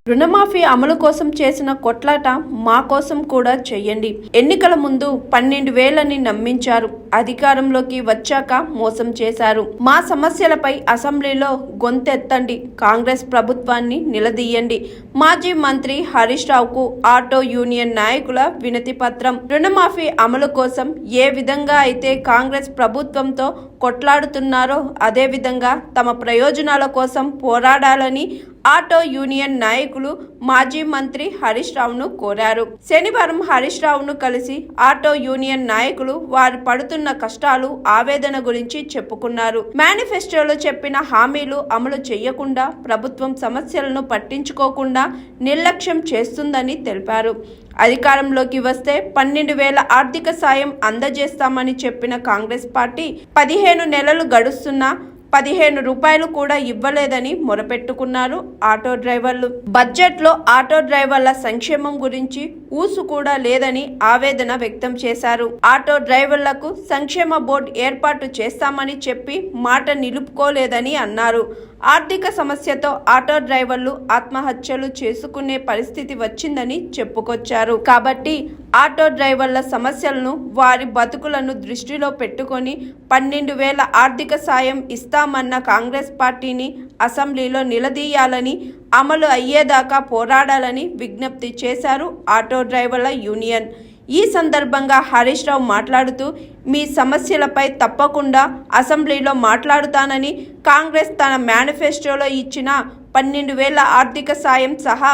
రుణమాఫీ అమలు కోసం చేసిన కొట్లాట మా కోసం కూడా చెయ్యండి. ఎన్నికల ముందు 12,000ని నమ్మించారు. అధికారంలోకి వచ్చాక మోసం చేశారు. మా సమస్యలపై అసెంబ్లీలో గొంతెత్తండి. కాంగ్రెస్ ప్రభుత్వాన్ని నిలదీయండి. మాజీ మంత్రి హరీష్ రావుకు ఆటో యూనియన్ నాయకుల వినతి పత్రం. రుణమాఫీ అమలు కోసం ఏ విధంగా అయితే కాంగ్రెస్ ప్రభుత్వంతో కొట్లాడుతున్నారో అదే విధంగా తమ ప్రయోజనాల కోసం పోరాడాలని ఆటో యూనియన్ నాయకులు మాజీ మంత్రి హరీష్ రావును కోరారు. శనివారం హరీష్ రావును కలిసి ఆటో యూనియన్ నాయకులు వారు పడుతున్న కష్టాలు, ఆవేదన గురించి చెప్పుకున్నారు. మేనిఫెస్టోలో చెప్పిన హామీలు అమలు చేయకుండా, ప్రభుత్వం సమస్యలను పట్టించుకోకుండా నిర్లక్ష్యం చేస్తుందని తెలిపారు. అధికారంలోకి వస్తే 12,000 ఆర్థిక సాయం అందజేస్తామని చెప్పిన కాంగ్రెస్ పార్టీ 15 నెలలు గడుస్తున్నా 15 రూపాయలు కూడా ఇవ్వలేదని మొరపెట్టుకున్నారు ఆటో డ్రైవర్లు. బడ్జెట్లో ఆటో డ్రైవర్ల సంక్షేమం గురించి ఊసు కూడా లేదని ఆవేదన వ్యక్తం చేశారు. ఆటో డ్రైవర్లకు సంక్షేమ బోర్డు ఏర్పాటు చేస్తామని చెప్పి మాట నిలుపుకోలేదని అన్నారు. ఆర్థిక సమస్యతో ఆటో డ్రైవర్లు ఆత్మహత్యలు చేసుకునే పరిస్థితి వచ్చిందని చెప్పుకొచ్చారు. కాబట్టి ఆటో డ్రైవర్ల సమస్యలను, వారి బతుకులను దృష్టిలో పెట్టుకొని 12,000 ఆర్థిక సాయం ఇస్తామన్న కాంగ్రెస్ పార్టీని అసెంబ్లీలో నిలదీయాలని, అమలు అయ్యేదాకా పోరాడాలని విజ్ఞప్తి చేశారు ఆటో డ్రైవర్ల యూనియన్. ఈ సందర్భంగా హరీష్ రావు మాట్లాడుతూ, మీ సమస్యలపై తప్పకుండా అసెంబ్లీలో మాట్లాడుతానని, కాంగ్రెస్ తన మేనిఫెస్టోలో ఇచ్చిన 12,000 ఆర్థిక సాయం సహా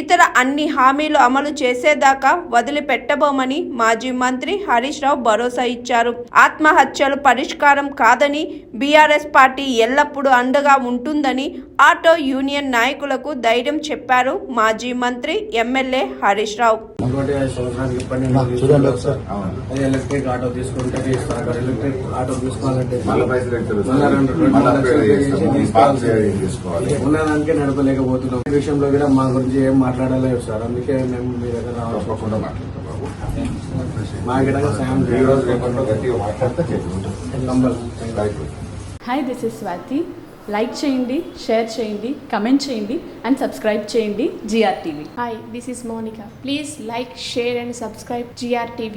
ఇతర అన్ని హామీలు అమలు చేసేదాకా వదిలిపెట్టబోమని మాజీ మంత్రి హరీష్ రావు భరోసా ఇచ్చారు. ఆత్మహత్యలు పరిష్కారం కాదని, బీఆర్ఎస్ పార్టీ ఎల్లప్పుడూ అండగా ఉంటుందని ఆటో యూనియన్ నాయకులకు ధైర్యం చెప్పారు మాజీ మంత్రి MLA Harish Rao. Electric auto తీసుకుంటే ఎలక్ట్రిక్ ఆటో తీసుకోవాలంటే ఉన్నదానికే నడపలేకపోతున్నాం. ఈ విషయంలో కూడా మా గురించి ఏం మాట్లాడలేదు సార్. అందుకే మేము మీ దగ్గర రావకుండా మా సాయం hi, this is Swathi. Like చేయండి, షేర్ చేయండి, కమెంట్ చేయండి అండ్ సబ్స్క్రైబ్ చేయండి GRTV. Hi, this is Monica. Please like, share and subscribe GRTV.